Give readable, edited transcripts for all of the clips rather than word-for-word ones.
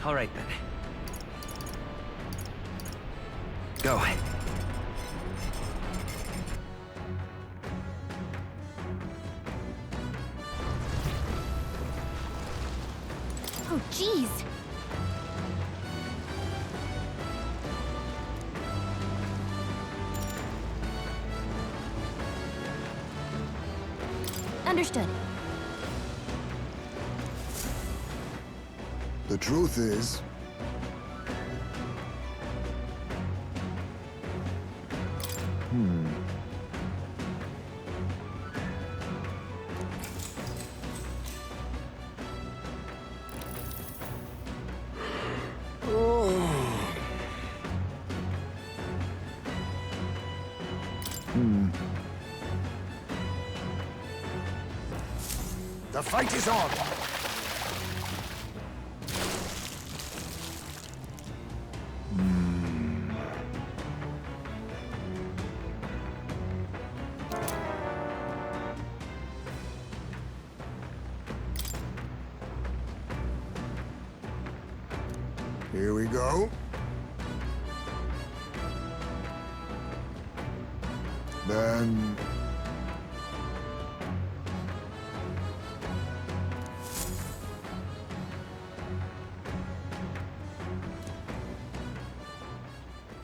All right then. Go. Oh, jeez. Understood. The truth is, the fight is on. Here we go. Then...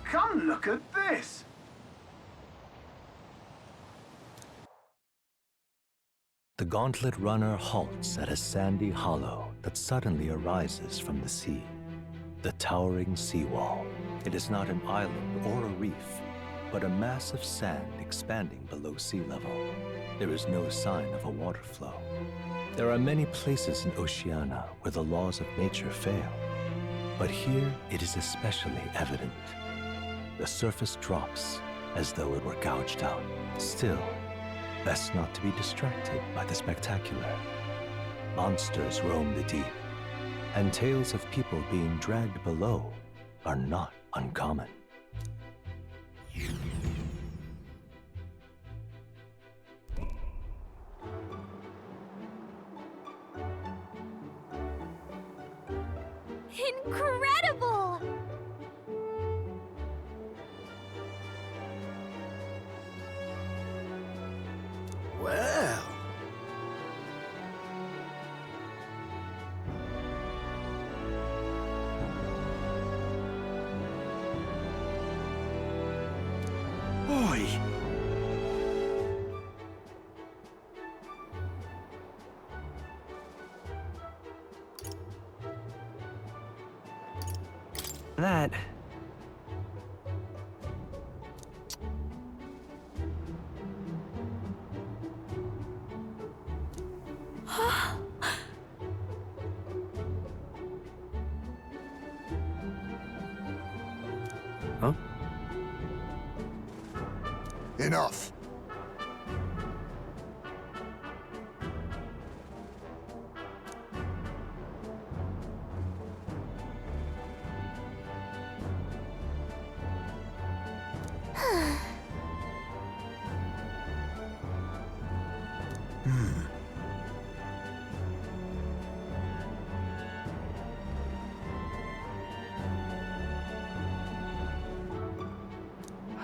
Come look at this! The gauntlet runner halts at a sandy hollow that suddenly arises from the sea. The towering seawall. It is not an island or a reef, but a mass of sand expanding below sea level. There is no sign of a water flow. There are many places in Oceania where the laws of nature fail, but here it is especially evident. The surface drops as though it were gouged out. Still, best not to be distracted by the spectacular. Monsters roam the deep, and tales of people being dragged below are not uncommon. Incredible! Well... Boy! That... Huh? Enough.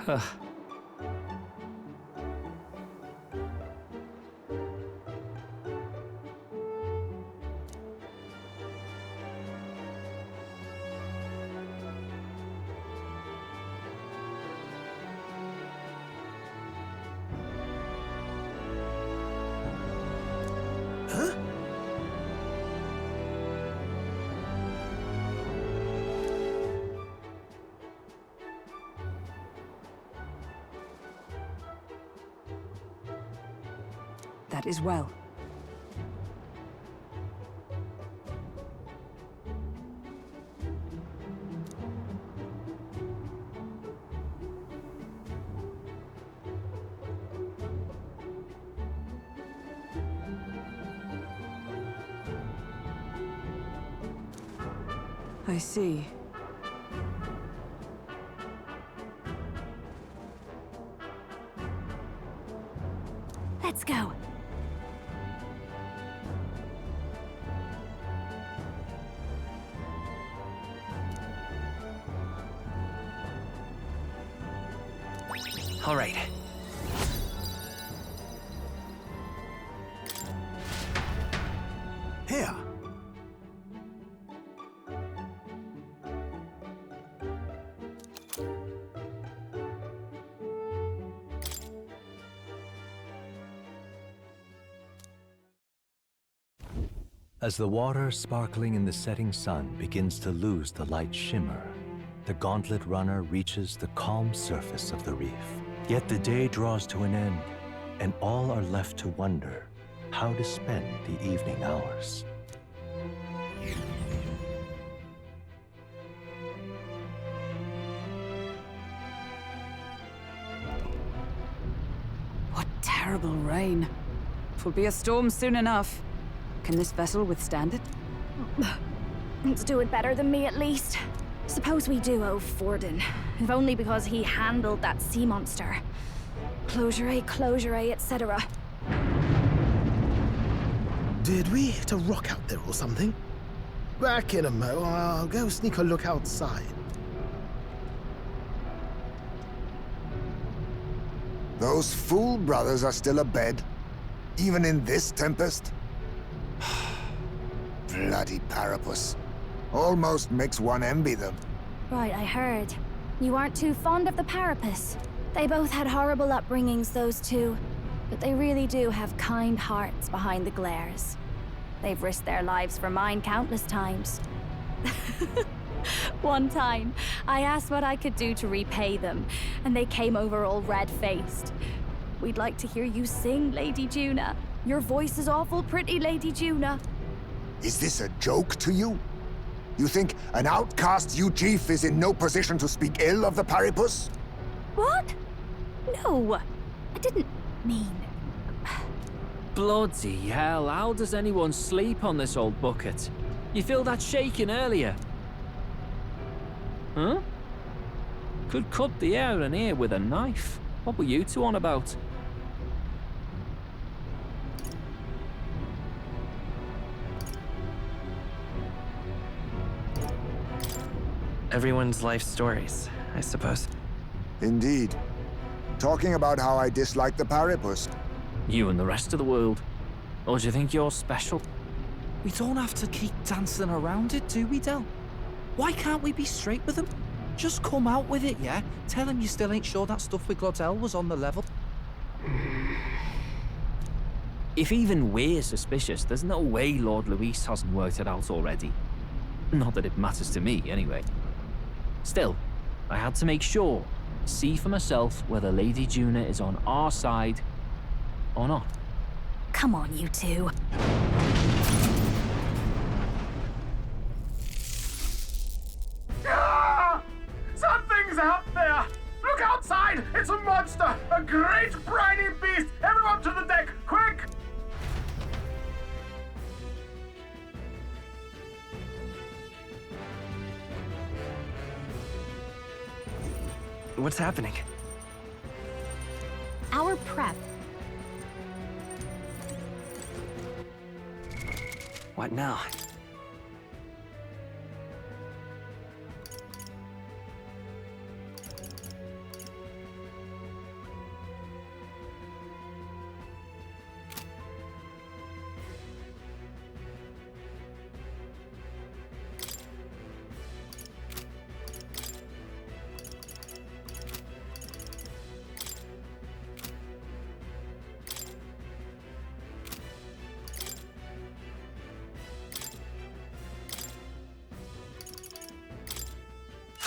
Huh. That is well. I see. Let's go. All right. Here. As the water sparkling in the setting sun begins to lose the light shimmer, the gauntlet runner reaches the calm surface of the reef. Yet the day draws to an end, and all are left to wonder how to spend the evening hours. What terrible rain. Twill be a storm soon enough. Can this vessel withstand it? It's doing better than me, at least. Suppose we do owe Forden, if only because he handled that sea monster. Closure, etc. Did we hit a rock out there or something? Back in a mo. I'll go sneak a look outside. Those fool brothers are still abed, even in this tempest. Bloody Parapus. Almost makes one envy them. Right, I heard. You aren't too fond of the Parapus. They both had horrible upbringings, those two. But they really do have kind hearts behind the glares. They've risked their lives for mine countless times. One time, I asked what I could do to repay them, and they came over all red-faced. We'd like to hear you sing, Lady Juna. Your voice is awful pretty, Lady Juna. Is this a joke to you? You think an outcast you chief is in no position to speak ill of the Paripus? What? No, I didn't mean... Bloody hell, how does anyone sleep on this old bucket? You feel that shaking earlier? Huh? Could cut the air in here with a knife. What were you two on about? Everyone's life stories, I suppose. Indeed. Talking about how I dislike the Paripus. You and the rest of the world. Or do you think you're special? We don't have to keep dancing around it, do we, Del? Why can't we be straight with him? Just come out with it, yeah? Tell him you still ain't sure that stuff with Glottel was on the level. If even we're suspicious, there's no way Lord Luis hasn't worked it out already. Not that it matters to me, anyway. Still, I had to make sure, see for myself whether Lady Juna is on our side or not. Come on, you two. Ah! Something's out there! Look outside! It's a monster! A great briny beast! Everyone to the deck, quick! What's happening? Our prep. What now?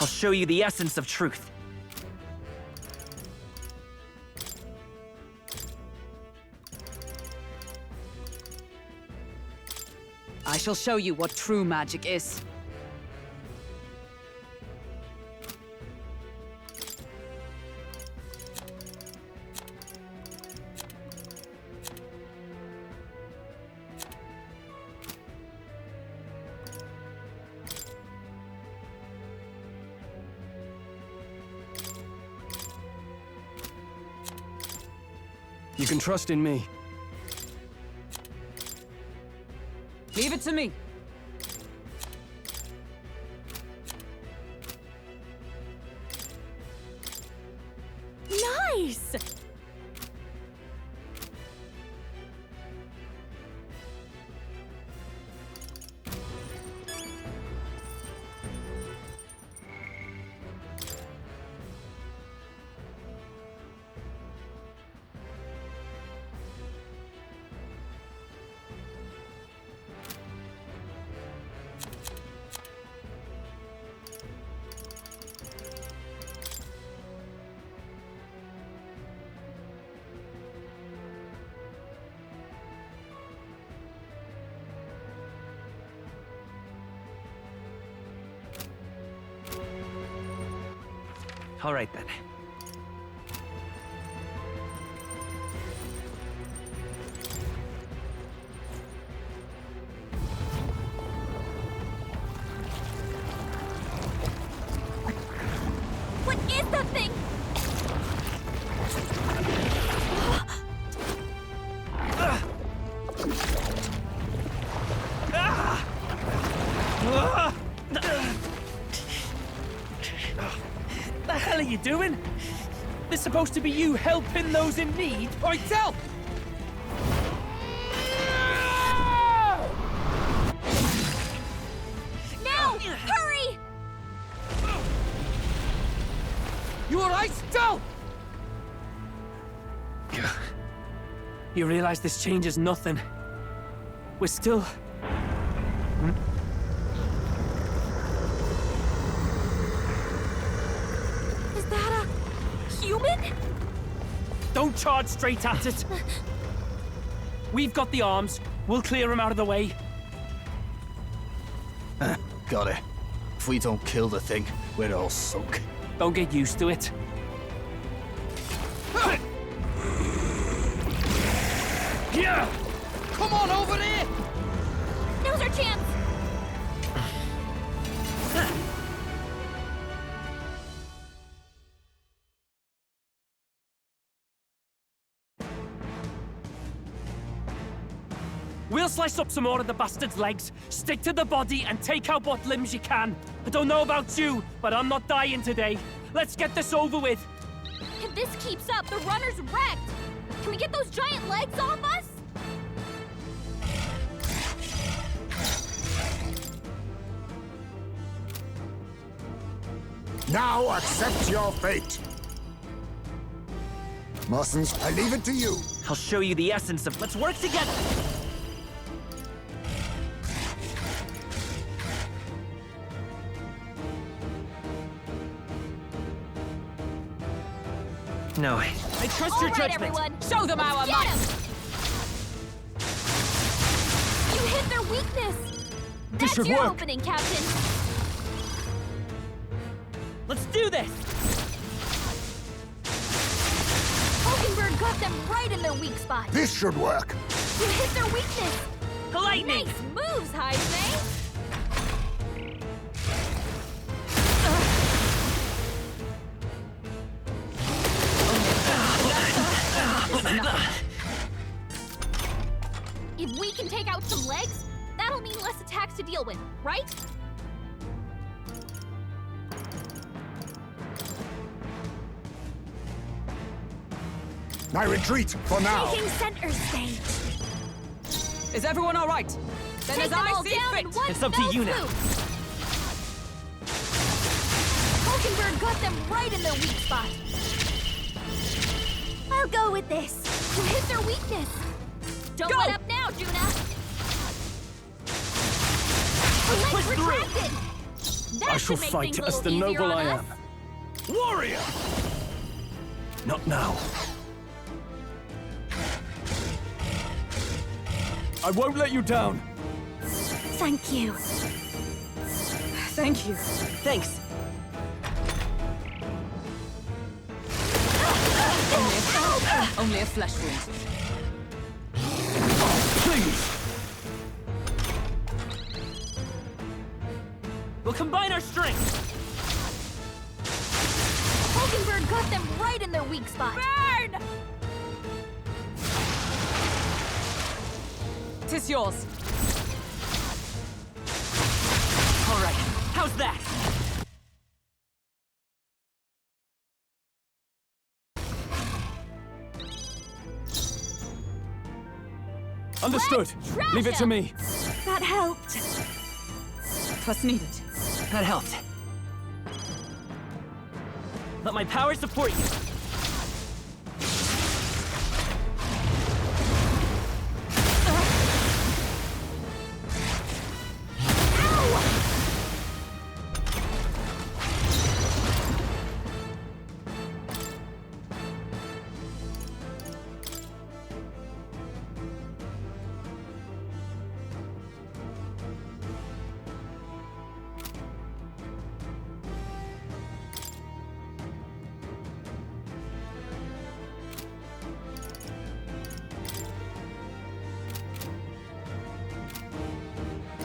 I'll show you the essence of truth. I shall show you what true magic is. You can trust in me. Leave it to me. Nice! All right then. What is that thing? The hell are you doing? This supposed to be you helping those in need. Oi, tell! Now! Hurry! You alright, Del? You realize this changes nothing. We're still... Is that a human? Don't charge straight at it. We've got the arms. We'll clear him out of the way. Got it. If we don't kill the thing, we're all sunk. Don't get used to it. Yeah! Come on over there! Now's our chance! We'll slice up some more of the bastard's legs, stick to the body, and take out what limbs you can. I don't know about you, but I'm not dying today. Let's get this over with. If this keeps up, the runner's wrecked! Can we get those giant legs off us? Now accept your fate. Mossens, I leave it to you. I'll show you the essence of... Let's work together! No, I trust your judgment. Everyone. Show them our Get might! 'em! You hit their weakness! That's should your work. opening, Captain! Let's do this! Hulkenberg got them right in their weak spot! This should work. You hit their weakness! Lightning! Nice moves, Heisman! If we can take out some legs, that'll mean less attacks to deal with, right? I retreat for now. Taking center stage. Is everyone all right? Then Take as them I all see down fit. in one It's up to fell you now. swoop. Hulkenberg got them right in their weak spot. I'll go with this. You hit their weakness. Don't Go! let up now, Juna. Her legs retracted. That I shall should make fight things a as the little easier noble on I us. am. Warrior! Not now. I won't let you down. Thank you. Thank you. Thanks. Only a flesh wound. Please! We'll combine our strength. Hulkenberg got them right in their weak spot. Burn! 'Tis yours. All right, how's that? Understood. Let's Leave it to me. That helped. Trust needed. That helped. Let my power support you.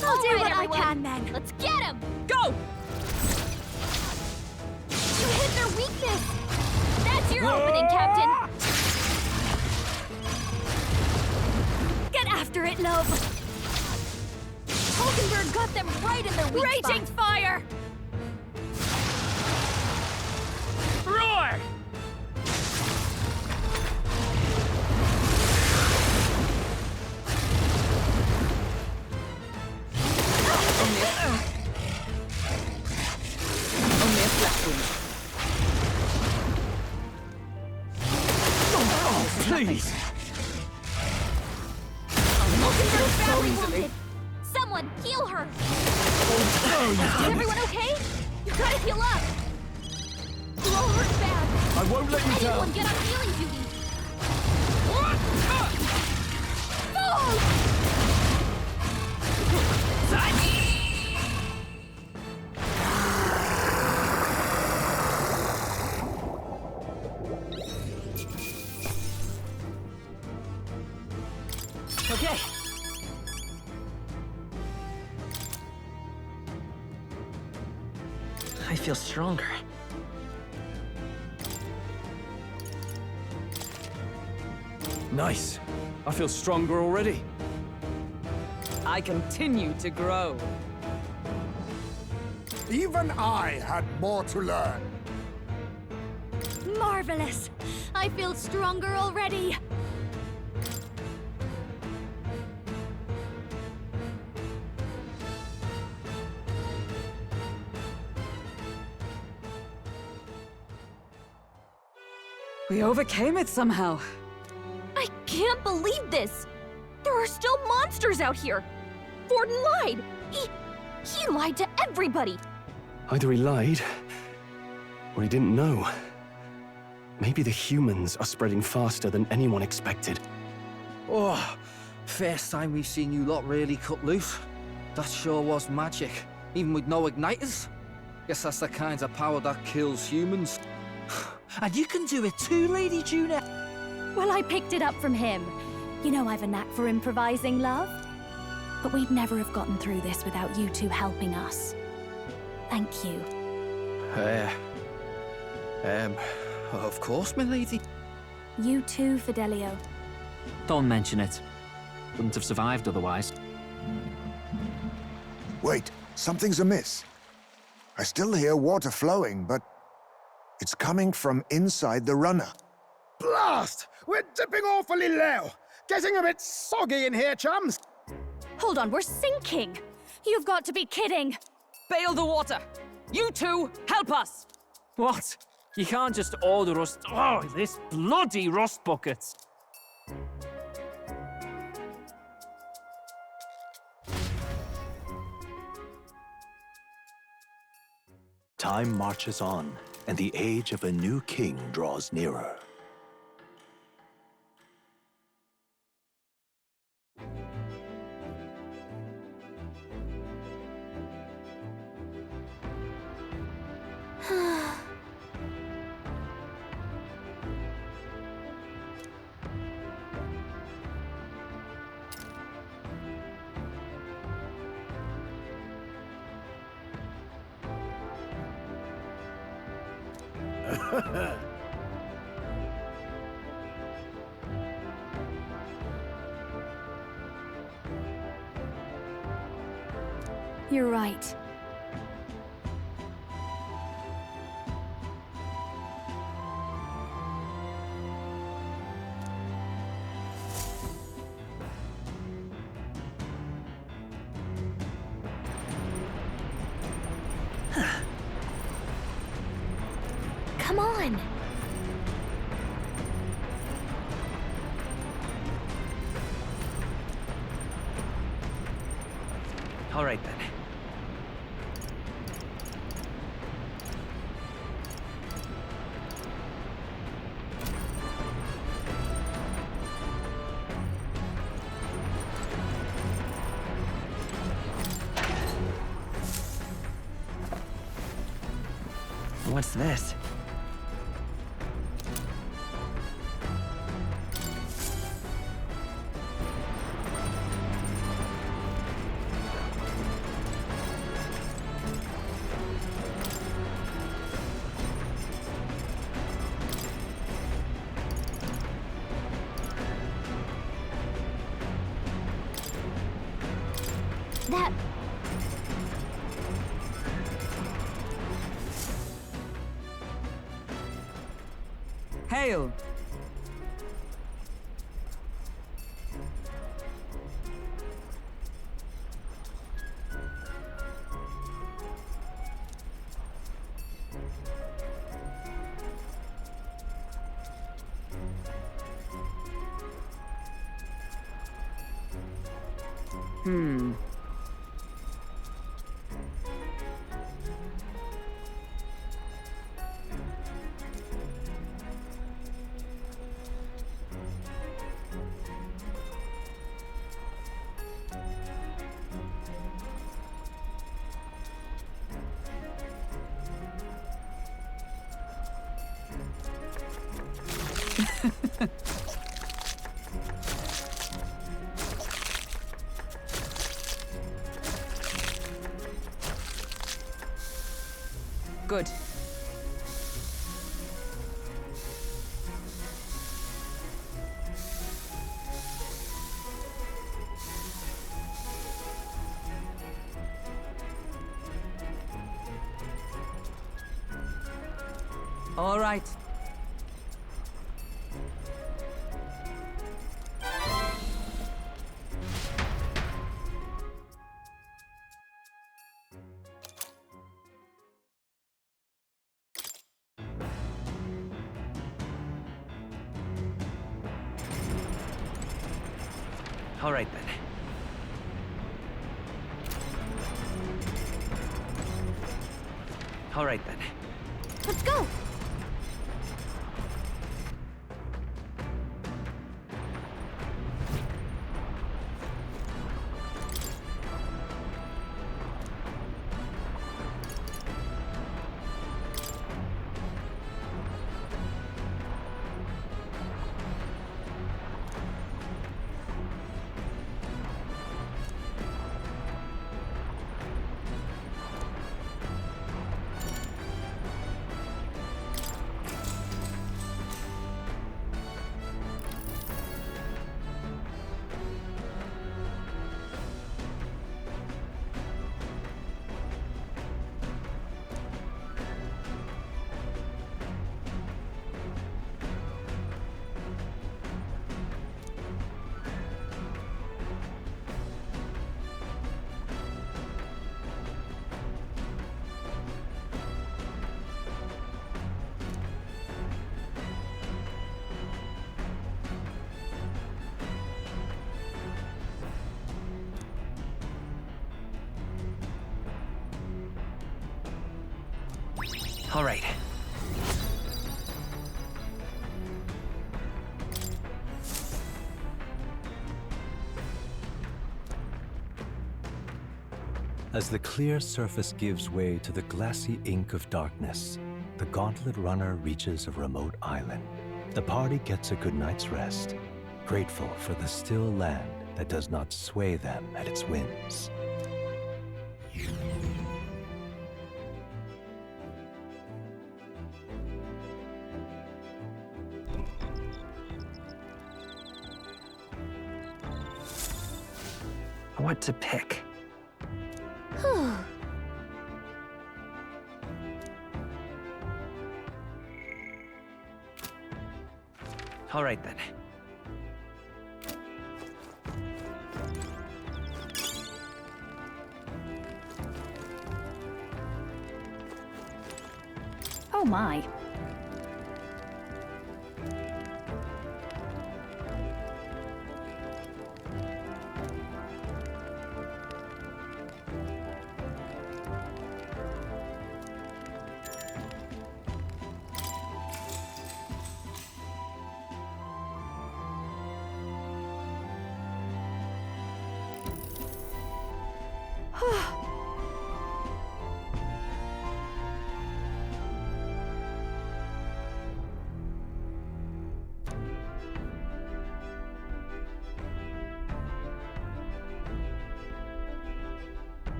I'll do what I can then. Let's get him! Go! You hit their weakness! That's your opening, Captain! Get after it, love. Hulkenberg got them right in their weak Raging spot. fire! Roar! Only a flesh wound. Please. Hulkenberg's So badly easily. wounded. Someone, heal her! Oh, Is everyone okay? You gotta heal up! You all hurt bad. I won't let you Everyone down. get on healing duty. Okay. I feel stronger. Nice. I feel stronger already. I continue to grow. Even I had more to learn. Marvelous. I feel stronger already. We overcame it somehow. I can't believe this! There are still monsters out here! Forden lied! He lied to everybody! Either he lied, or he didn't know. Maybe the humans are spreading faster than anyone expected. Oh, first time we've seen you lot really cut loose. That sure was magic, even with no igniters. Guess that's the kind of power that kills humans. And you can do it too, Lady Juna. Well, I picked it up from him. You know I've a knack for improvising, love. But we'd never have gotten through this without you two helping us. Thank you. Of course, my lady. You too, Fidelio. Don't mention it. Wouldn't have survived otherwise. Wait, something's amiss. I still hear water flowing, but it's coming from inside the runner. Blast! We're dipping awfully low. Getting a bit soggy in here, chums. Hold on, we're sinking. You've got to be kidding. Bail the water. You two, help us. What? You can't just order us. Oh, this bloody rust buckets. Time marches on, and the age of a new king draws nearer. You're right. on! All right then. What's this? That... Hail! Good. All right. All right then. All right then. Let's go! All right. As the clear surface gives way to the glassy ink of darkness, the gauntlet runner reaches a remote island. The party gets a good night's rest, grateful for the still land that does not sway them at its whims. What to pick? All right then. Oh my.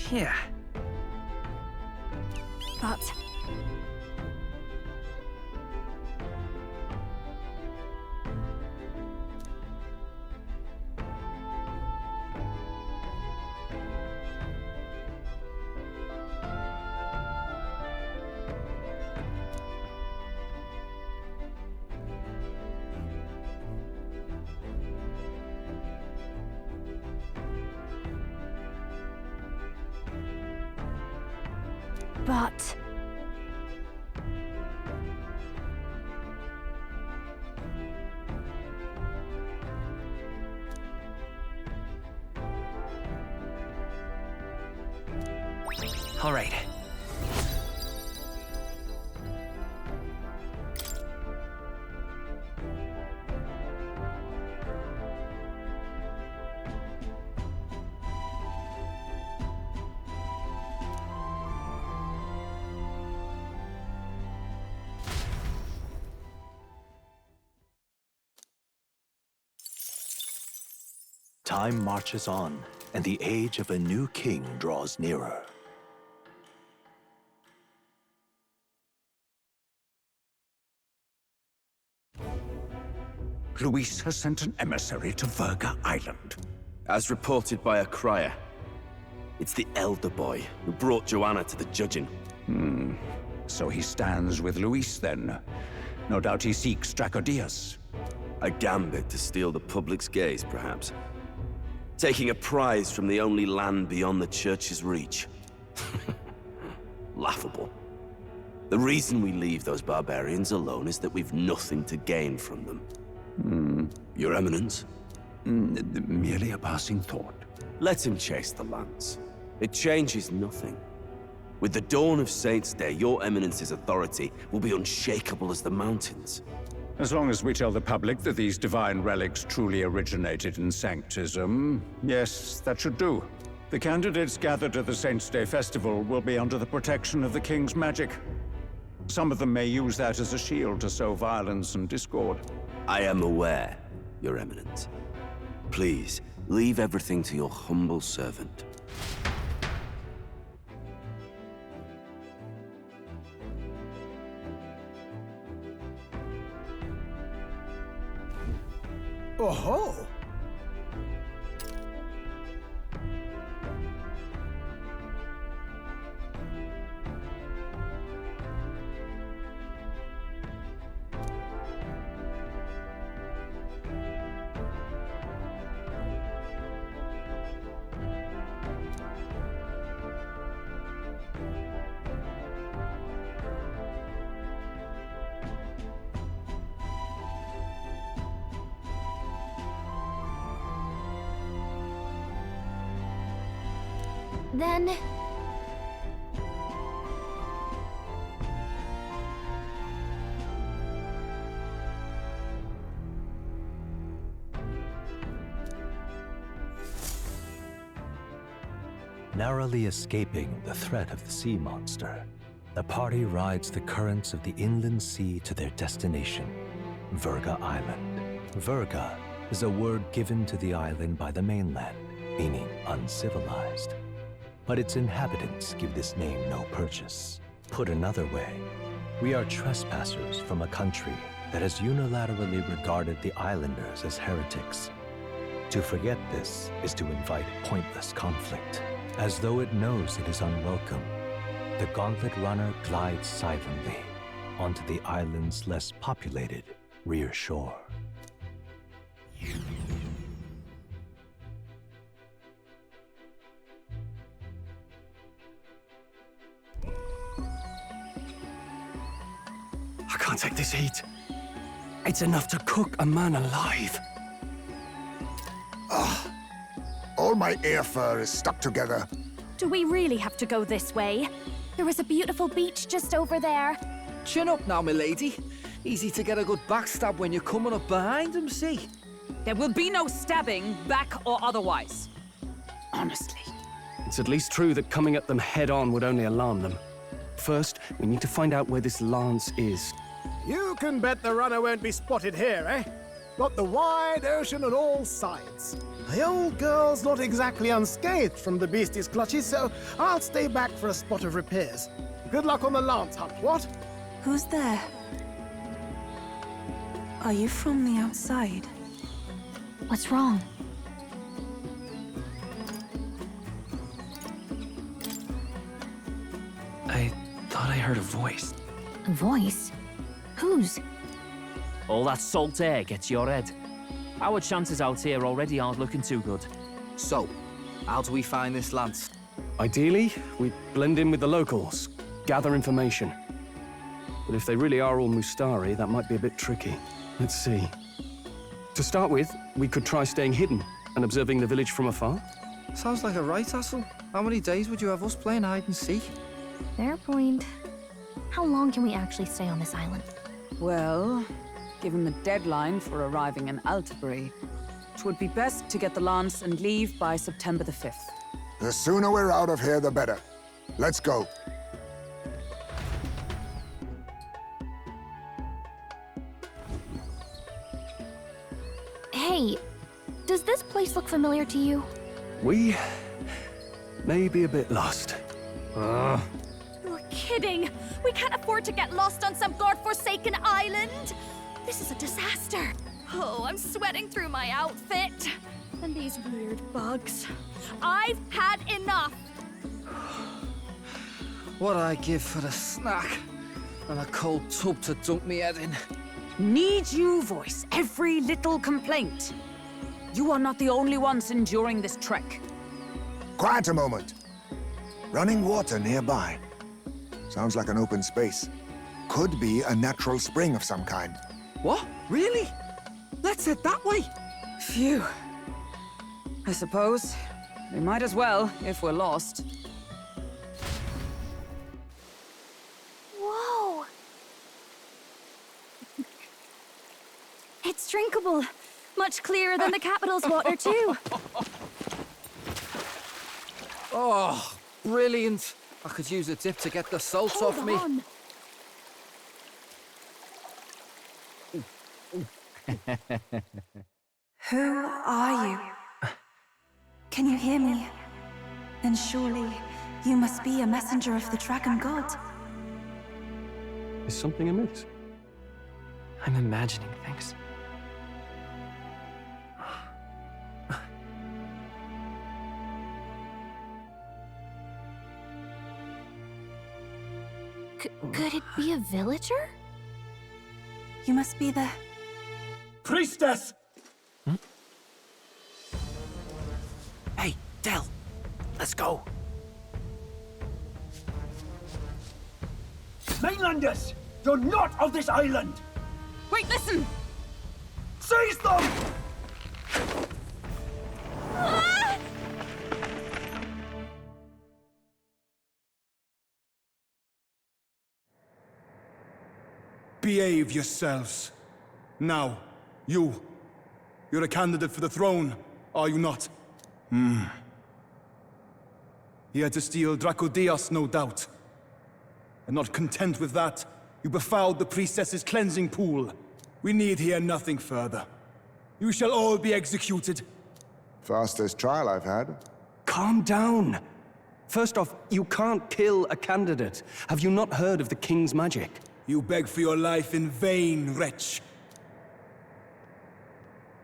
Here. But... But... All right. Time marches on, and the age of a new king draws nearer. Luis has sent an emissary to Verga Island. As reported by a crier. It's the elder boy who brought Joanna to the judging. So he stands with Luis then. No doubt he seeks Dracodias. A gambit to steal the public's gaze, perhaps. Taking a prize from the only land beyond the church's reach. Laughable. The reason we leave those barbarians alone is that we've nothing to gain from them. Your Eminence? Merely a passing thought. Let him chase the lance. It changes nothing. With the dawn of Saints' Day, your Eminence's authority will be unshakable as the mountains. As long as we tell the public that these divine relics truly originated in Sanctism, yes, that should do. The candidates gathered at the Saints' Day festival will be under the protection of the King's magic. Some of them may use that as a shield to sow violence and discord. I am aware, Your Eminence. Please, leave everything to your humble servant. Oh-ho! Then... Narrowly escaping the threat of the sea monster, the party rides the currents of the inland sea to their destination, Verga Island. Verga is a word given to the island by the mainland, meaning uncivilized. But its inhabitants give this name no purchase. Put another way, we are trespassers from a country that has unilaterally regarded the islanders as heretics. To forget this is to invite pointless conflict. As though it knows it is unwelcome, the Gauntlet Runner glides silently onto the island's less populated rear shore. I can't take this heat. It's enough to cook a man alive. All my ear fur is stuck together. Do we really have to go this way? There was a beautiful beach just over there. Chin up now, milady. Easy to get a good backstab when you're coming up behind them, see? There will be no stabbing, back or otherwise. Honestly. It's at least true that coming at them head-on would only alarm them. First, we need to find out where this lance is. You can bet the runner won't be spotted here, eh? Got the wide ocean on all sides. The old girl's not exactly unscathed from the beastie's clutches, so I'll stay back for a spot of repairs. Good luck on the lance hunt, what? Who's there? Are you from the outside? What's wrong? I thought I heard a voice. A voice? Whose? All that salt air gets your head. Our chances out here already aren't looking too good. So, how do we find this lance? Ideally, we blend in with the locals, gather information. But if they really are all Mustari, that might be a bit tricky. Let's see. To start with, we could try staying hidden and observing the village from afar. Sounds like a right hassle. How many days would you have us playing hide and seek? Fair point. How long can we actually stay on this island? Well, given the deadline for arriving in Altabury, it would be best to get the lance and leave by September the 5th. The sooner we're out of here, the better. Let's go. Hey, does this place look familiar to you? We may be a bit lost. You're kidding! We can't afford to get lost on some godforsaken island! This is a disaster! Oh, I'm sweating through my outfit. And these weird bugs. I've had enough! What I give for a snack and a cold tub to dunk me head in. Need you voice every little complaint. You are not the only ones enduring this trek. Quiet a moment. Running water nearby. Sounds like an open space. Could be a natural spring of some kind. What? Really? Let's head that way. Phew. I suppose we might as well if we're lost. Whoa! It's drinkable. Much clearer than the capital's water, too. Oh, brilliant. I could use a dip to get the salt off me. On. Who are you? Can you hear me? Then surely you must be a messenger of the Dragon God. Is something amiss? I'm imagining things. Could it be a villager? You must be the... Priestess! Hey, Del, let's go. Mainlanders! You're not of this island! Wait, listen! Seize them! Behave yourselves. Now, you're a candidate for the throne, are you not? Here to steal Dracodias, no doubt. And not content with that, you befouled the priestess's cleansing pool. We need hear nothing further. You shall all be executed. Fastest trial I've had. Calm down. First off, you can't kill a candidate. Have you not heard of the king's magic? You beg for your life in vain, wretch.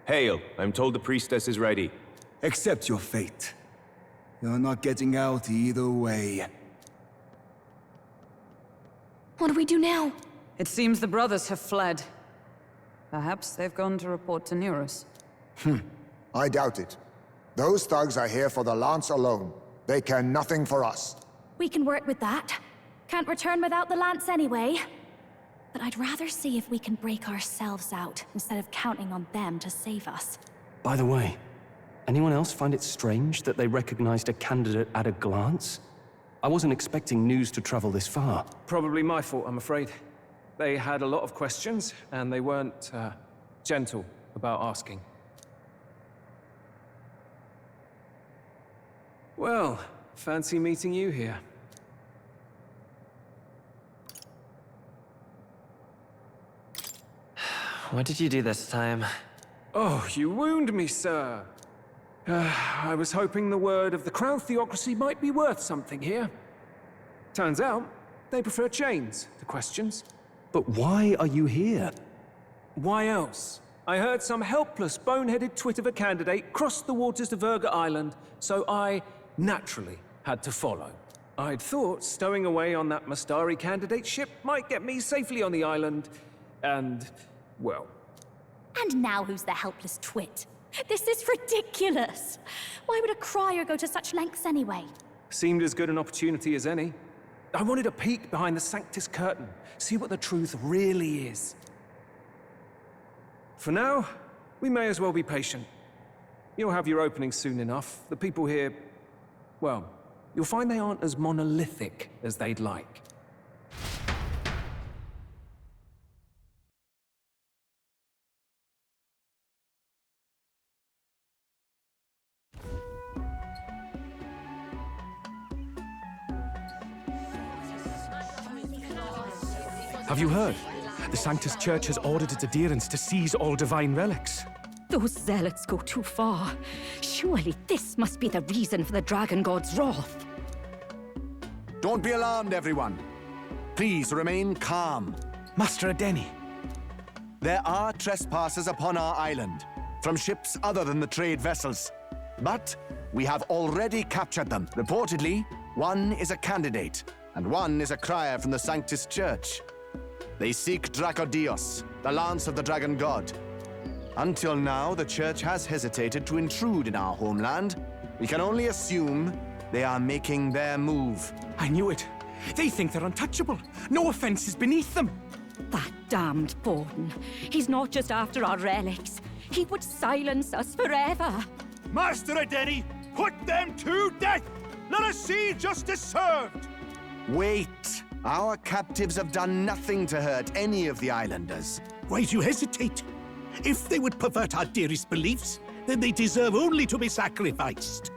Hail, I'm told the priestess is ready. Accept your fate. You're not getting out either way. What do we do now? It seems the brothers have fled. Perhaps they've gone to report to Neurus. I doubt it. Those thugs are here for the lance alone. They care nothing for us. We can work with that. Can't return without the lance anyway. But I'd rather see if we can break ourselves out, instead of counting on them to save us. By the way, anyone else find it strange that they recognized a candidate at a glance? I wasn't expecting news to travel this far. Probably my fault, I'm afraid. They had a lot of questions, and they weren't gentle about asking. Well, fancy meeting you here. What did you do this time? Oh, you wound me, sir. I was hoping the word of the Crown Theocracy might be worth something here. Turns out, they prefer chains to questions. But why are you here? Why else? I heard some helpless, boneheaded twit of a candidate crossed the waters to Verga Island, so I naturally had to follow. I'd thought stowing away on that Mastari candidate ship might get me safely on the island, and, well... And now who's the helpless twit? This is ridiculous! Why would a crier go to such lengths anyway? Seemed as good an opportunity as any. I wanted a peek behind the Sanctus curtain, see what the truth really is. For now, we may as well be patient. You'll have your opening soon enough. The people here, well, you'll find they aren't as monolithic as they'd like. Have you heard? The Sanctus Church has ordered its adherents to seize all divine relics. Those zealots go too far. Surely this must be the reason for the Dragon God's wrath. Don't be alarmed, everyone. Please remain calm. Master Adeni. There are trespassers upon our island, from ships other than the trade vessels. But we have already captured them. Reportedly, one is a candidate, and one is a crier from the Sanctus Church. They seek Dracodios, the lance of the Dragon God. Until now, the Church has hesitated to intrude in our homeland. We can only assume they are making their move. I knew it. They think they're untouchable. No offense is beneath them. That damned Borden. He's not just after our relics. He would silence us forever. Master Adeni, put them to death! Let us see justice served! Wait! Our captives have done nothing to hurt any of the islanders. Why do you hesitate? If they would pervert our dearest beliefs, then they deserve only to be sacrificed.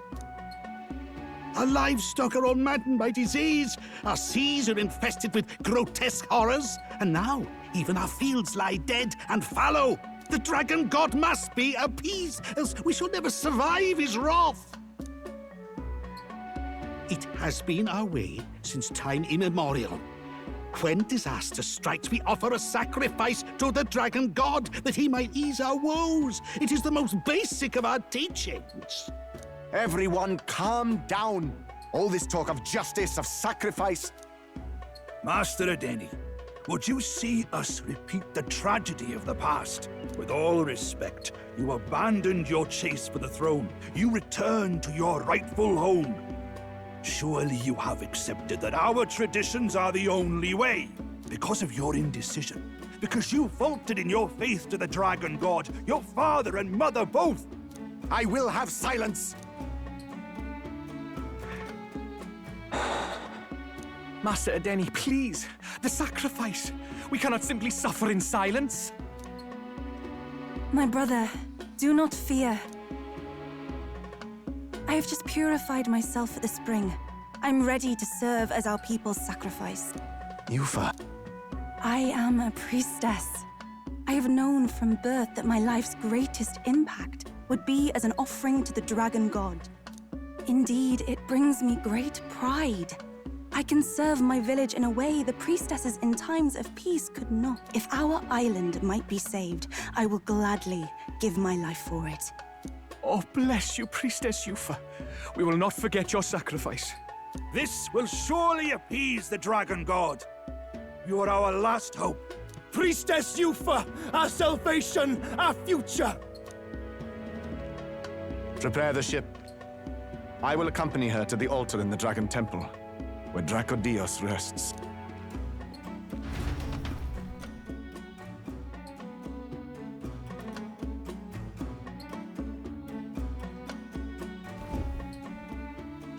Our livestock are all maddened by disease, our seas are infested with grotesque horrors, and now even our fields lie dead and fallow. The Dragon God must be appeased, else we shall never survive his wrath. It has been our way since time immemorial. When disaster strikes, we offer a sacrifice to the Dragon God that he might ease our woes. It is the most basic of our teachings. Everyone calm down. All this talk of justice, of sacrifice. Master Adeni, would you see us repeat the tragedy of the past? With all respect, you abandoned your chase for the throne. You returned to your rightful home. Surely you have accepted that our traditions are the only way. Because of your indecision, because you faltered in your faith to the Dragon God, your father and mother both. I will have silence! Master Adeni, please. The sacrifice. We cannot simply suffer in silence. My brother, do not fear. I have just purified myself for the spring. I'm ready to serve as our people's sacrifice. Yufa. I am a priestess. I have known from birth that my life's greatest impact would be as an offering to the Dragon God. Indeed, it brings me great pride. I can serve my village in a way the priestesses in times of peace could not. If our island might be saved, I will gladly give my life for it. Oh, bless you, Priestess Yufa. We will not forget your sacrifice. This will surely appease the Dragon God. You are our last hope. Priestess Yufa, our salvation, our future. Prepare the ship. I will accompany her to the altar in the Dragon Temple, where Dracodios rests.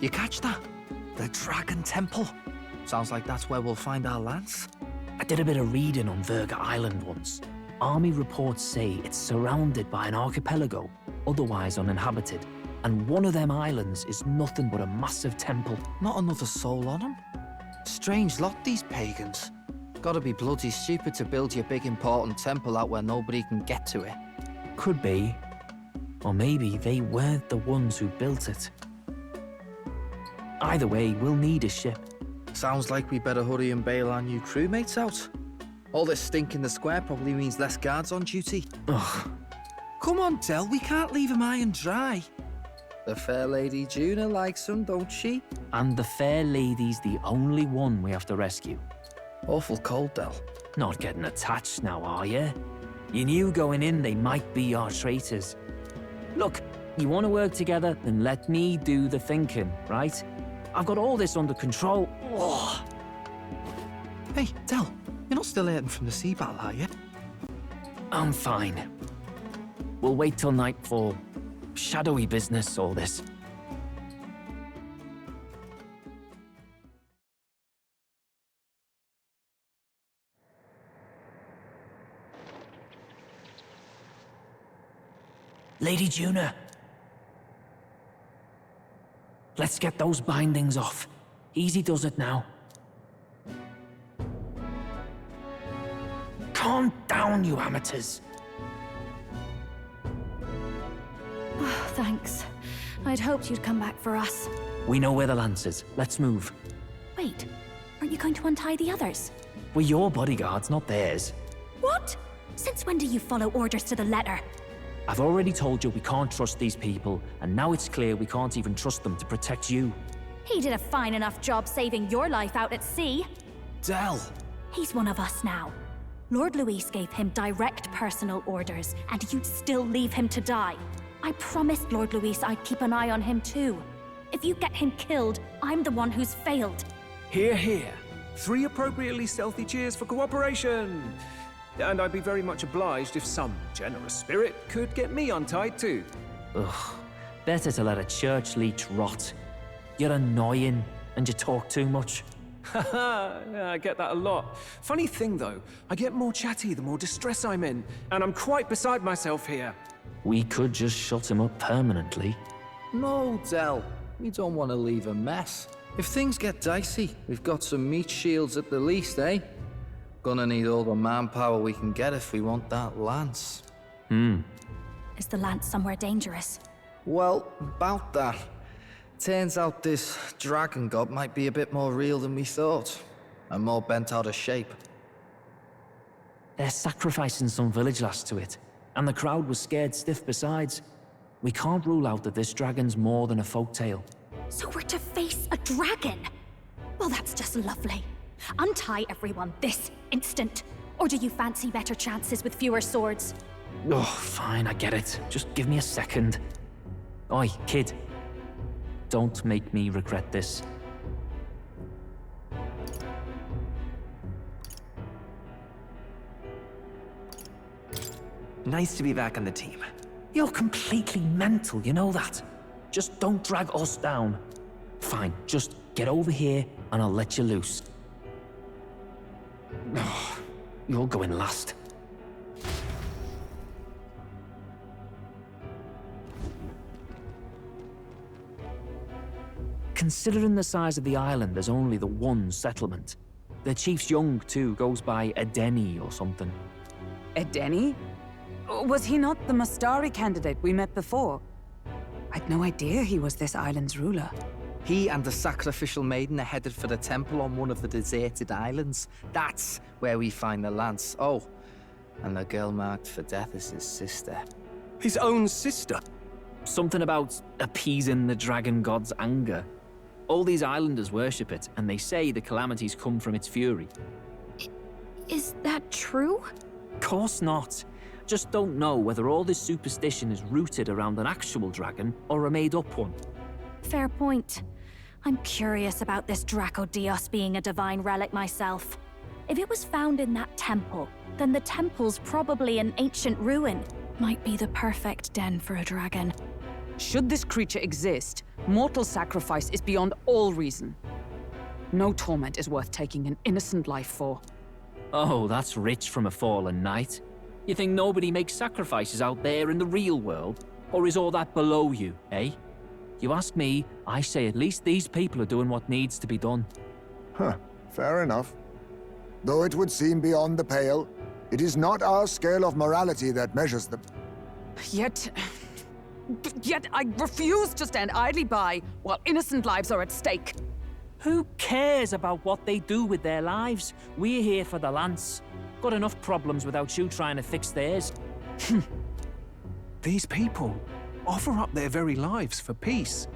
You catch that? The Dragon Temple. Sounds like that's where we'll find our lance. I did a bit of reading on Verga Island once. Army reports say it's surrounded by an archipelago, otherwise uninhabited. And one of them islands is nothing but a massive temple. Not another soul on them? Strange lot, these pagans. Gotta be bloody stupid to build your big important temple out where nobody can get to it. Could be. Or maybe they weren't the ones who built it. Either way, we'll need a ship. Sounds like we better hurry and bail our new crewmates out. All this stink in the square probably means less guards on duty. Ugh. Come on, Del, we can't leave him high and dry. The fair lady Juna likes him, don't she? And the fair lady's the only one we have to rescue. Awful cold, Del. Not getting attached now, are you? You knew going in they might be our traitors. Look, you want to work together, then let me do the thinking, right? I've got all this under control. Oh. Hey, Del, you're not still hurting from the sea battle, are you? I'm fine. We'll wait till nightfall. Shadowy business, all this. Lady Juna. Let's get those bindings off. Easy does it now. Calm down, you amateurs. Oh, thanks. I'd hoped you'd come back for us. We know where the lance is. Let's move. Wait, aren't you going to untie the others? We're your bodyguards, not theirs. What? Since when do you follow orders to the letter? I've already told you we can't trust these people, and now it's clear we can't even trust them to protect you. He did a fine enough job saving your life out at sea. Del! He's one of us now. Lord Luis gave him direct personal orders, and you'd still leave him to die. I promised Lord Luis I'd keep an eye on him too. If you get him killed, I'm the one who's failed. Hear, hear. 3 appropriately stealthy cheers for cooperation. And I'd be very much obliged if some generous spirit could get me untied too. Ugh, better to let a church leech rot. You're annoying, and you talk too much. Haha, yeah, I get that a lot. Funny thing though, I get more chatty the more distress I'm in, and I'm quite beside myself here. We could just shut him up permanently. No, Del. We don't want to leave a mess. If things get dicey, we've got some meat shields at the least, eh? Gonna need all the manpower we can get if we want that lance. Is the lance somewhere dangerous? Well, about that. Turns out this dragon god might be a bit more real than we thought, and more bent out of shape. They're sacrificing some village lass to it, and the crowd was scared stiff besides. We can't rule out that this dragon's more than a folktale. So we're to face a dragon? Well, that's just lovely. Untie everyone this instant. Or do you fancy better chances with fewer swords? Oh, fine, I get it. Just give me a second. Oi, kid. Don't make me regret this. Nice to be back on the team. You're completely mental, you know that. Just don't drag us down. Fine, just get over here and I'll let you loose. Oh, you're going last. Considering the size of the island, there's only the one settlement. The chief's young, too, goes by Edeni or something. Edeni? Was he not the Mastari candidate we met before? I'd no idea he was this island's ruler. He and the sacrificial maiden are headed for the temple on one of the deserted islands. That's where we find the lance. Oh, and the girl marked for death is his sister. His own sister? Something about appeasing the dragon god's anger. All these islanders worship it, and they say the calamities come from its fury. Is that true? Course not. Just don't know whether all this superstition is rooted around an actual dragon or a made-up one. Fair point. I'm curious about this Draco Dios being a divine relic myself. If it was found in that temple, then the temple's probably an ancient ruin. Might be the perfect den for a dragon. Should this creature exist, mortal sacrifice is beyond all reason. No torment is worth taking an innocent life for. Oh, that's rich from a fallen knight. You think nobody makes sacrifices out there in the real world? Or is all that below you, eh? You ask me, I say at least these people are doing what needs to be done. Huh, fair enough. Though it would seem beyond the pale, it is not our scale of morality that measures them. Yet I refuse to stand idly by while innocent lives are at stake. Who cares about what they do with their lives? We're here for the lance. Got enough problems without you trying to fix theirs. These people offer up their very lives for peace.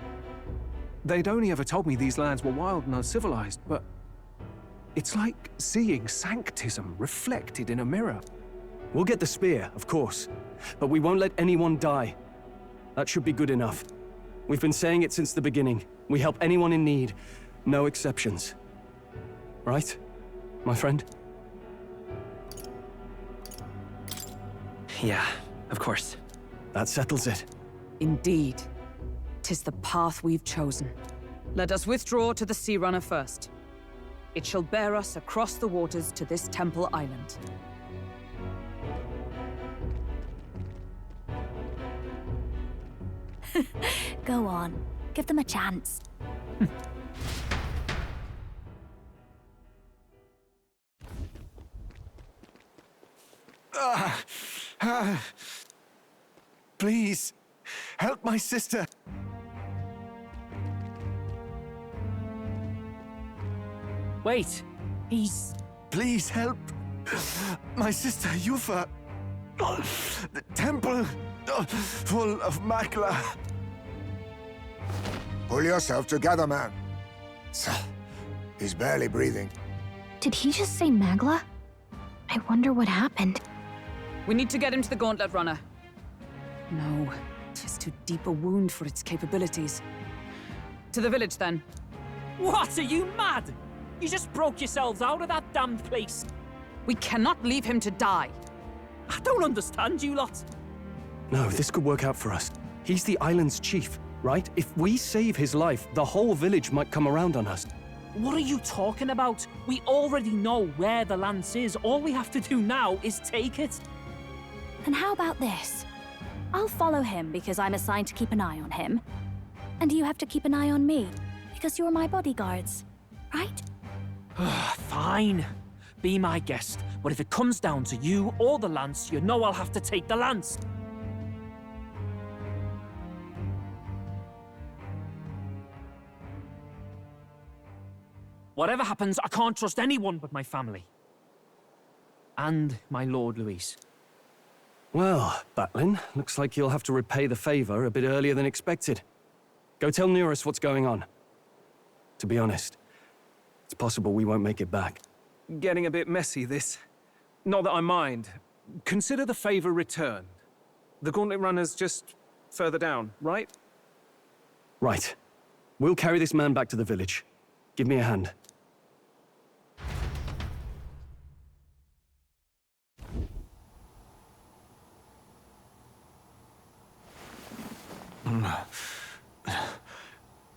They'd only ever told me these lands were wild and uncivilized, but it's like seeing sanctism reflected in a mirror. We'll get the spear, of course, but we won't let anyone die. That should be good enough. We've been saying it since the beginning. We help anyone in need, no exceptions. Right, my friend? Yeah, of course. That settles it. Indeed. 'Tis the path we've chosen. Let us withdraw to the Sea Runner first. It shall bear us across the waters to this temple island. Go on. Give them a chance. Please, help my sister. Wait, he's... Please help. My sister, Yufa. The temple full of Makla. Pull yourself together, man. He's barely breathing. Did he just say Magla? I wonder what happened. We need to get him to the Gauntlet Runner. No, 'tis too deep a wound for its capabilities. To the village, then. What, are you mad? You just broke yourselves out of that damned place. We cannot leave him to die. I don't understand you lot. No, this could work out for us. He's the island's chief, right? If we save his life, the whole village might come around on us. What are you talking about? We already know where the lance is. All we have to do now is take it. And how about this? I'll follow him because I'm assigned to keep an eye on him. And you have to keep an eye on me because you're my bodyguards, right? Fine. Be my guest. But if it comes down to you or the lance, you know I'll have to take the lance. Whatever happens, I can't trust anyone but my family. And my Lord Luis. Well, Batlin, looks like you'll have to repay the favor a bit earlier than expected. Go tell Neurus what's going on. To be honest, it's possible we won't make it back. Getting a bit messy, this. Not that I mind. Consider the favor returned. The Gauntlet Runner's just further down, right? Right. We'll carry this man back to the village. Give me a hand.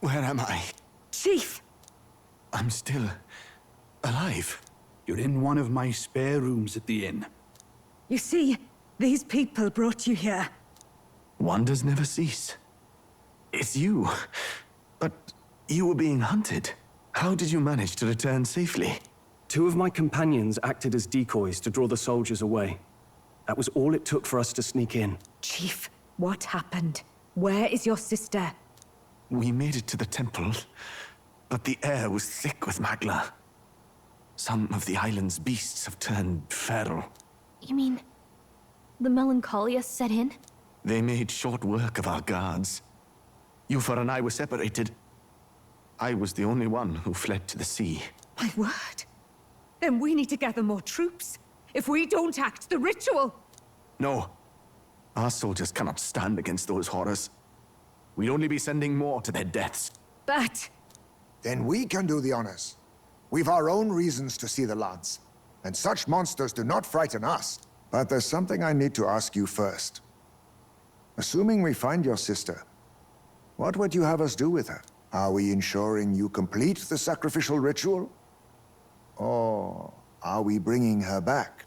Where am I? Chief! I'm still alive. You're in one of my spare rooms at the inn. You see, these people brought you here. Wonders never cease. It's you. But you were being hunted. How did you manage to return safely? 2 of my companions acted as decoys to draw the soldiers away. That was all it took for us to sneak in. Chief, what happened? Where is your sister? We made it to the temple, but the air was thick with Magla. Some of the island's beasts have turned feral. You mean the melancholia set in? They made short work of our guards. Yufa and I were separated. I was the only one who fled to the sea. My word. Then we need to gather more troops. If we don't act, the ritual... No. Our soldiers cannot stand against those horrors. We'd only be sending more to their deaths. But... Then we can do the honors. We've our own reasons to see the lance. And such monsters do not frighten us. But there's something I need to ask you first. Assuming we find your sister, what would you have us do with her? Are we ensuring you complete the sacrificial ritual? Or Are we bringing her back?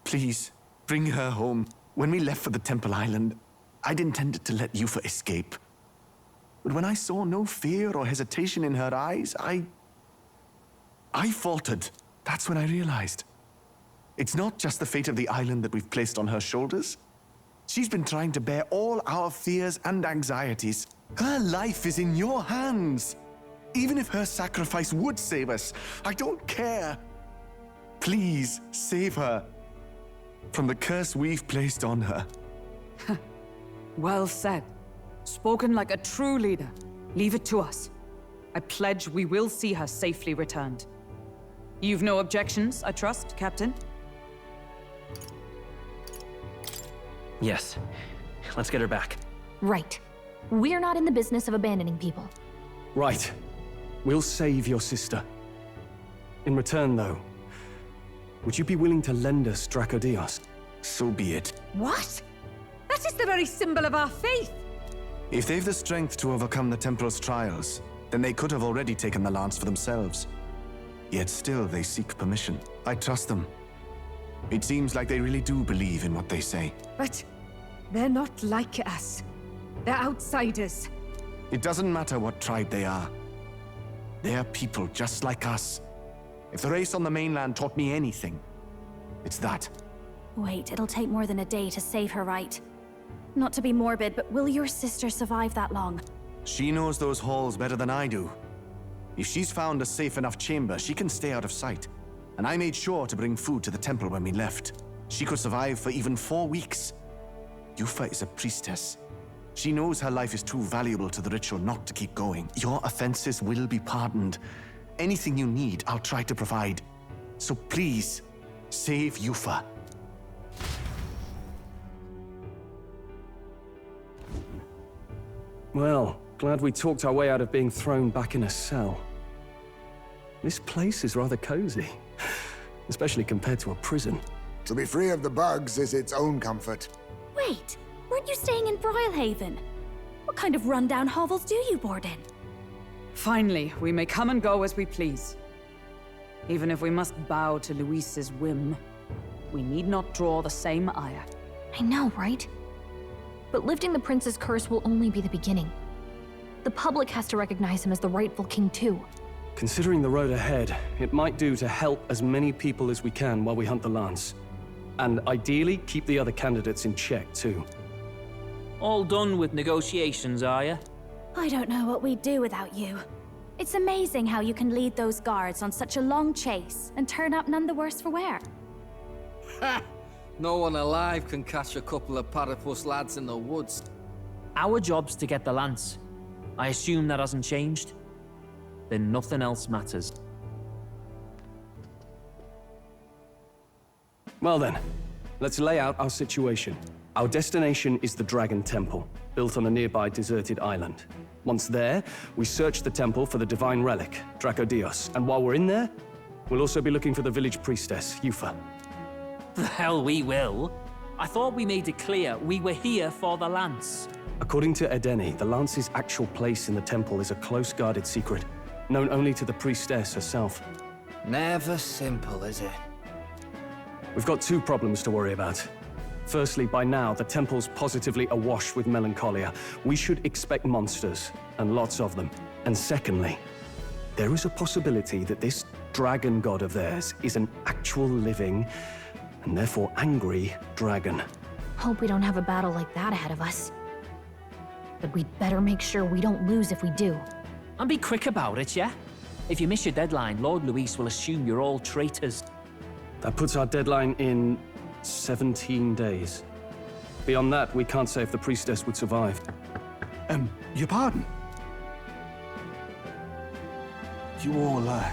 Please, bring her home. When we left for the Temple Island, I'd intended to let Yufa escape. But when I saw no fear or hesitation in her eyes, I faltered. That's when I realized. It's not just the fate of the island that we've placed on her shoulders. She's been trying to bear all our fears and anxieties. Her life is in your hands. Even if her sacrifice would save us, I don't care. Please, save her from the curse we've placed on her. Well said. Spoken like a true leader. Leave it to us. I pledge we will see her safely returned. You've no objections, I trust, Captain? Yes. Let's get her back. Right. We're not in the business of abandoning people. Right. We'll save your sister. In return, though, would you be willing to lend us Dracodios? So be it. What? That is the very symbol of our faith! If they've the strength to overcome the Temple's trials, then they could have already taken the lance for themselves. Yet still they seek permission. I trust them. It seems like they really do believe in what they say. But they're not like us. They're outsiders. It doesn't matter what tribe they are. They're people just like us. If the race on the mainland taught me anything, it's that. Wait, it'll take more than a day to save her, right? Not to be morbid, but will your sister survive that long? She knows those halls better than I do. If she's found a safe enough chamber, she can stay out of sight. And I made sure to bring food to the temple when we left. She could survive for even 4 weeks. Yufa is a priestess. She knows her life is too valuable to the ritual not to keep going. Your offenses will be pardoned. Anything you need, I'll try to provide. So please, save Yufa. Well, glad we talked our way out of being thrown back in a cell. This place is rather cozy, especially compared to a prison. To be free of the bugs is its own comfort. Wait, weren't you staying in Broilhaven? What kind of rundown hovels do you board in? Finally, we may come and go as we please. Even if we must bow to Luis's whim, we need not draw the same ire. I know, right? But lifting the prince's curse will only be the beginning. The public has to recognize him as the rightful king too. Considering the road ahead, it might do to help as many people as we can while we hunt the lance. And ideally, keep the other candidates in check too. All done with negotiations, are you? I don't know what we'd do without you. It's amazing how you can lead those guards on such a long chase and turn up none the worse for wear. Ha! No one alive can catch a couple of platypus lads in the woods. Our job's to get the lance. I assume that hasn't changed? Then nothing else matters. Well then, let's lay out our situation. Our destination is the Dragon Temple, built on a nearby deserted island. Once there, we search the temple for the divine relic, Dracodios, and while we're in there, we'll also be looking for the village priestess, Yufa. The hell we will. I thought we made it clear we were here for the lance. According to Edeni, the lance's actual place in the temple is a close-guarded secret, known only to the priestess herself. Never simple, is it? We've got 2 problems to worry about. Firstly, by now, the temple's positively awash with melancholia. We should expect monsters, and lots of them. And secondly, there is a possibility that this dragon god of theirs is an actual living, and therefore angry, dragon. Hope we don't have a battle like that ahead of us. But we'd better make sure we don't lose if we do. And be quick about it, yeah? If you miss your deadline, Lord Luis will assume you're all traitors. That puts our deadline in 17 days. Beyond that, we can't say if the priestess would survive. Your pardon? You all,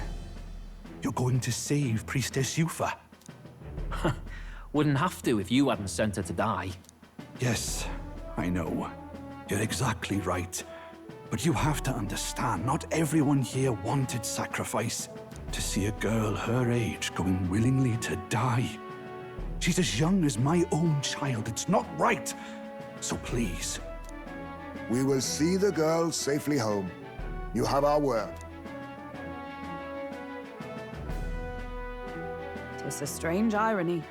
you're going to save Priestess Yufa? Wouldn't have to if you hadn't sent her to die. Yes, I know. You're exactly right. But you have to understand, not everyone here wanted sacrifice. To see a girl her age going willingly to die. She's as young as my own child. It's not right. So please. We will see the girl safely home. You have our word. It's a strange irony.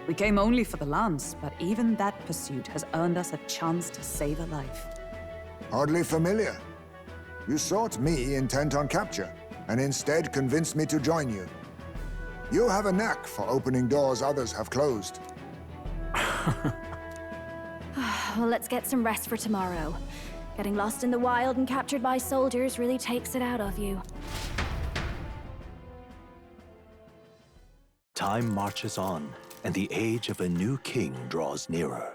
We came only for the lance, but even that pursuit has earned us a chance to save a life. Oddly familiar. You sought me intent on capture, and instead convinced me to join you. You have a knack for opening doors others have closed. Well, let's get some rest for tomorrow. Getting lost in the wild and captured by soldiers really takes it out of you. Time marches on, and the age of a new king draws nearer.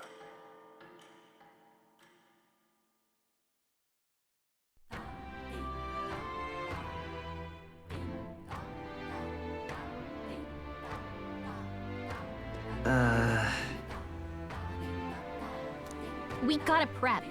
We gotta prep.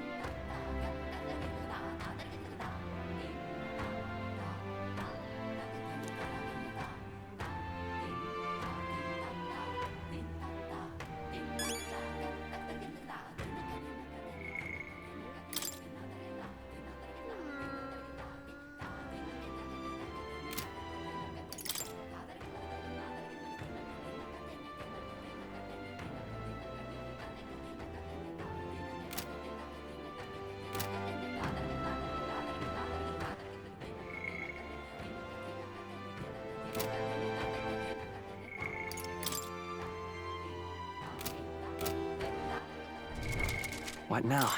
What now?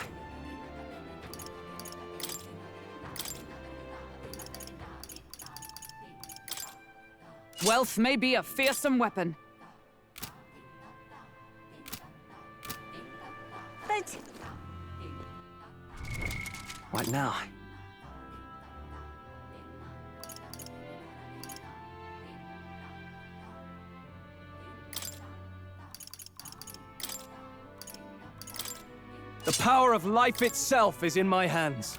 Wealth may be a fearsome weapon. But... What now? The power of life itself is in my hands.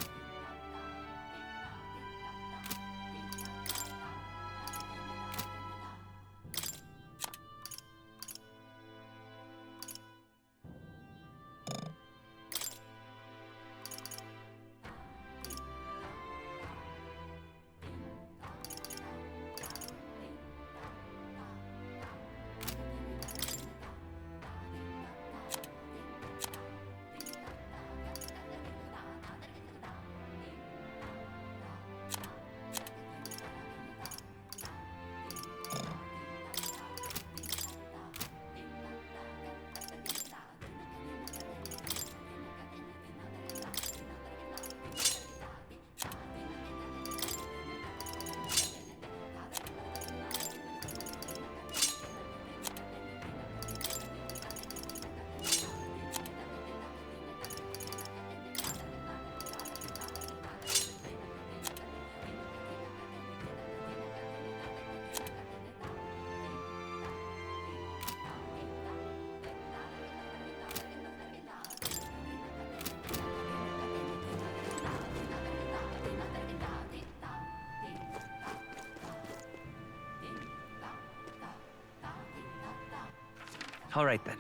All right then.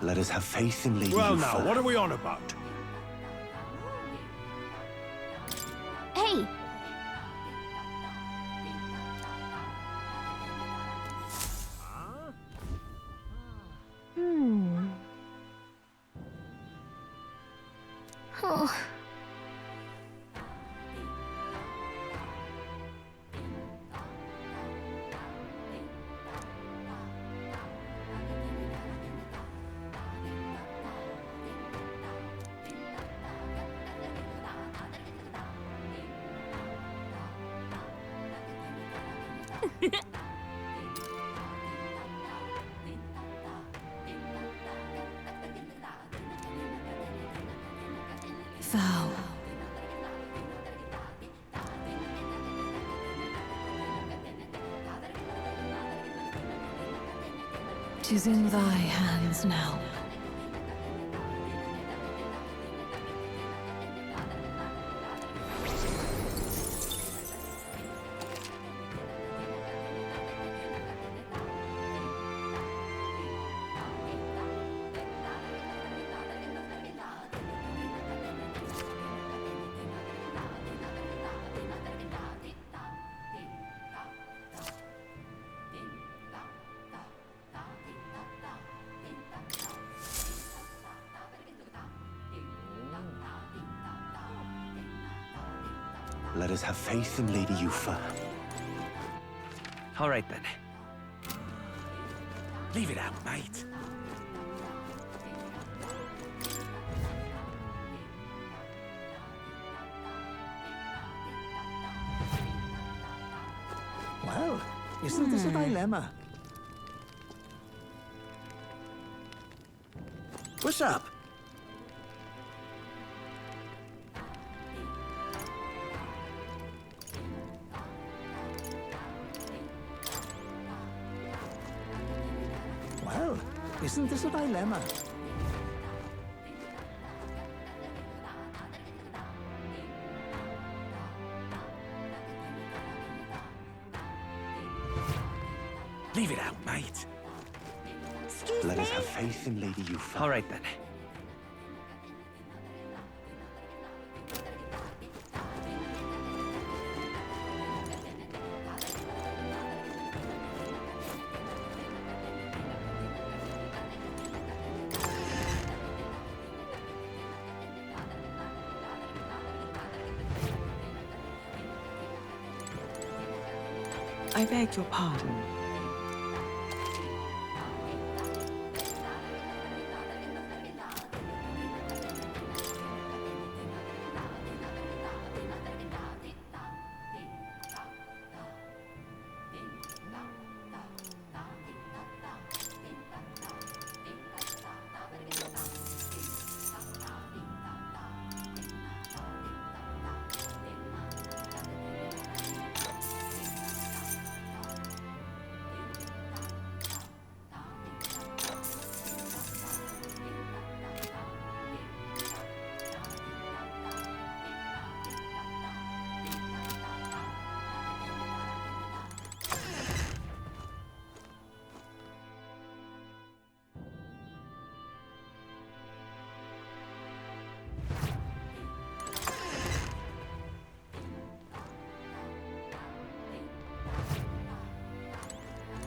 Let us have faith in Lady Well, Yuffie. now, what are we on about? Hey! Oh. Vow. 'Tis in thy hands now. Let us have faith in Lady Yufa. All right, then. Leave it out, mate. Well, isn't this a dilemma? What's up? Well, isn't this a dilemma? Leave it out, mate. Let us have faith in Lady Yufa. All right, then. I beg your pardon.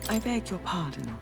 I beg your pardon.